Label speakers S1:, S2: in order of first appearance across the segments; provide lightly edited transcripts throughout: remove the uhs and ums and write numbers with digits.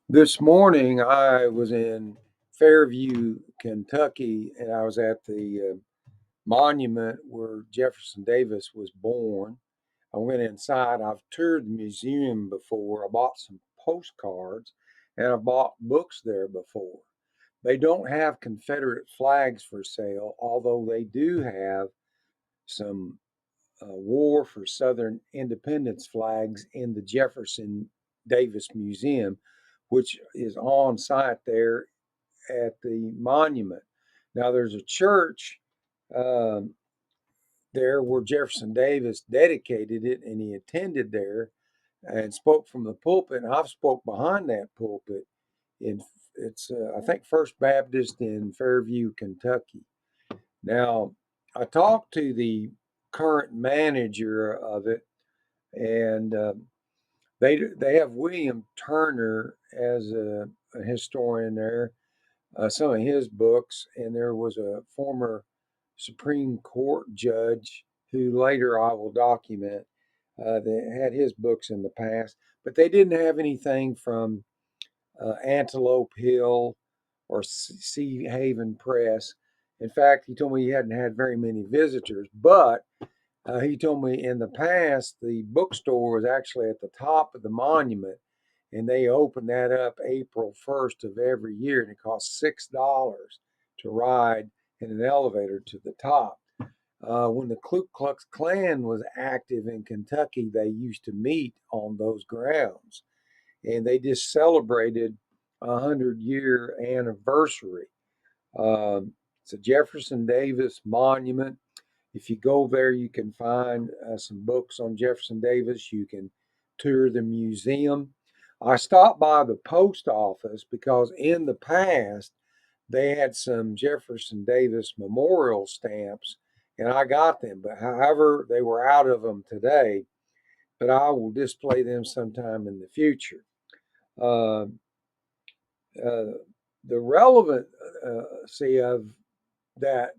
S1: This morning, I was in Fairview, Kentucky, and I was at the monument where Jefferson Davis was born. I went inside. I've toured the museum before. I bought some postcards and I bought books there before. They don't have Confederate flags for sale, although they do have some War for Southern Independence flags in the Jefferson Davis Museum, which is on site there at the monument. Now, there's a church um, there where Jefferson Davis dedicated it, and he attended there and spoke from the pulpit. And I've spoke behind that pulpit. In it's I think First Baptist in Fairview, Kentucky. Now, I talked to the current manager of it, and they have William Turner as a historian there. Some of his books, and there was a former Supreme Court judge who later I will document that had his books in the past, but they didn't have anything from Antelope Hill or Sea Haven Press. In fact, he told me he hadn't had very many visitors, but he told me in the past the bookstore was actually at the top of the monument, and they opened that up April 1st of every year, and it cost $6 to ride in an elevator to the top. When the Ku Klux Klan was active in Kentucky, they used to meet on those grounds, and they just celebrated a 100-year anniversary. It's a Jefferson Davis monument. If you go there, you can find some books on Jefferson Davis. You can tour the museum. I stopped by the post office because in the past they had some Jefferson Davis memorial stamps, and I got them. But however, they were out of them today. But I will display them sometime in the future. Uh, uh, the relevancy of that,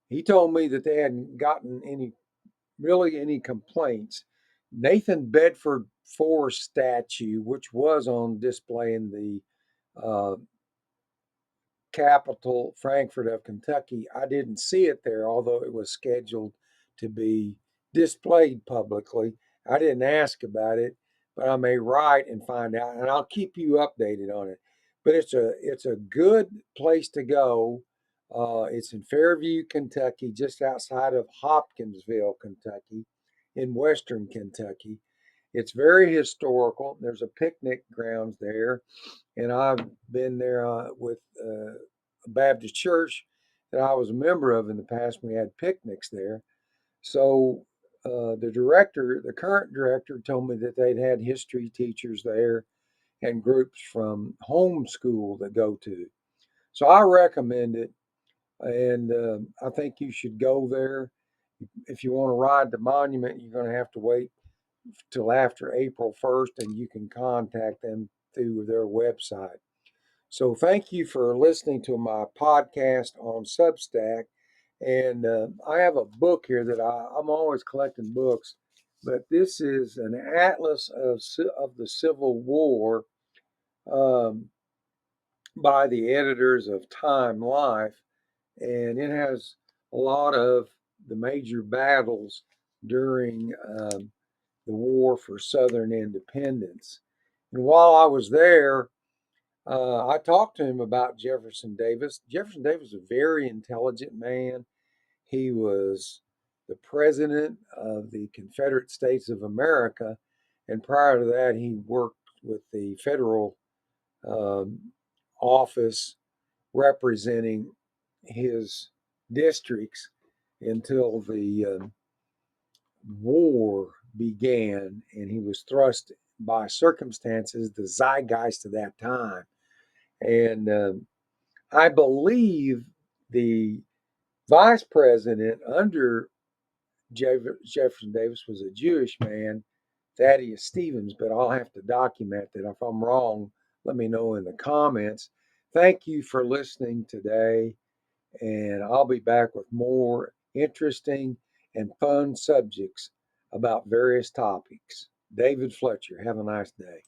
S1: he told me that they hadn't gotten any complaints. Nathan Bedford Forrest statue, which was on display in the uh, capital, Frankfort of Kentucky, I didn't see it there, although it was scheduled to be displayed publicly. I didn't ask about it, but I may write and find out, and I'll keep you updated on it. But it's a good place to go. It's in Fairview, Kentucky, just outside of Hopkinsville, Kentucky, in western Kentucky. It's very historical. There's a picnic grounds there, and I've been there with a Baptist church that I was a member of in the past. We had picnics there. So the current director, told me that they'd had history teachers there and groups from homeschool that go to. So I recommend it, and I think you should go there. If you want to ride the monument, you're going to have to wait till after April 1st, and you can contact them through their website. So thank you for listening to my podcast on Substack. And I have a book here that I'm always collecting books, but this is an atlas of the Civil War um, by the editors of Time Life, and it has a lot of the major battles during the War for Southern Independence. And while I was there, I talked to him about Jefferson Davis. Jefferson Davis was a very intelligent man. He was the president of the Confederate States of America, and prior to that, he worked with the federal um, office representing his districts until the war began, and he was thrust by circumstances, the zeitgeist of that time. And I believe the vice president under Jefferson Davis was a Jewish man, Thaddeus Stevens, but I'll have to document that. If I'm wrong, let me know in the comments. Thank you for listening today, and I'll be back with more interesting and fun subjects about various topics. David Fletcher, have a nice day.